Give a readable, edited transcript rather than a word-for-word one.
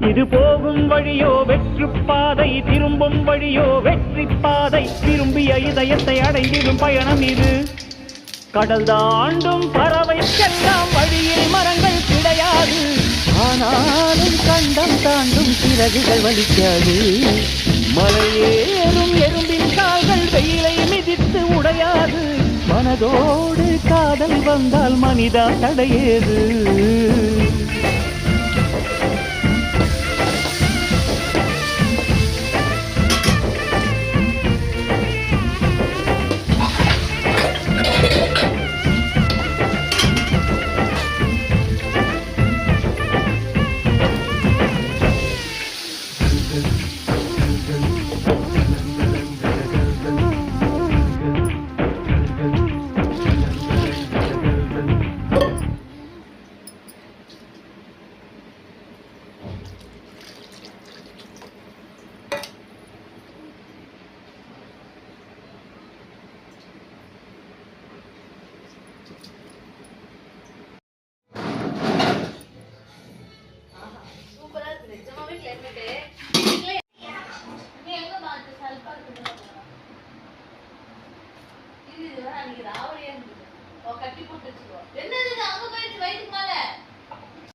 இது போகும் வழியோ வெற்று பாதை, திரும்பும் வழியோ வெற்றி பாதை. திரும்பிய இதயத்தை அடைந்திடும் பயணம் இது. கடல் தாண்டும் பறவைக்கெல்லாம் வழியில் மரங்கள் கிடையாது. ஆனாலும் கண்டம் தாண்டும் சிறகுகள் வலிக்காது. மலையேறும் எறும்பின் கால்கள் வெயிலை மிதித்து உடையாது. மனதோடு காதல் வந்தால் மனிதா தடையேது. கட்டி போட்டு வச்சுக்கோ. என்னது அங்க போயிடுச்சு வயிற்றுக்கு மேல.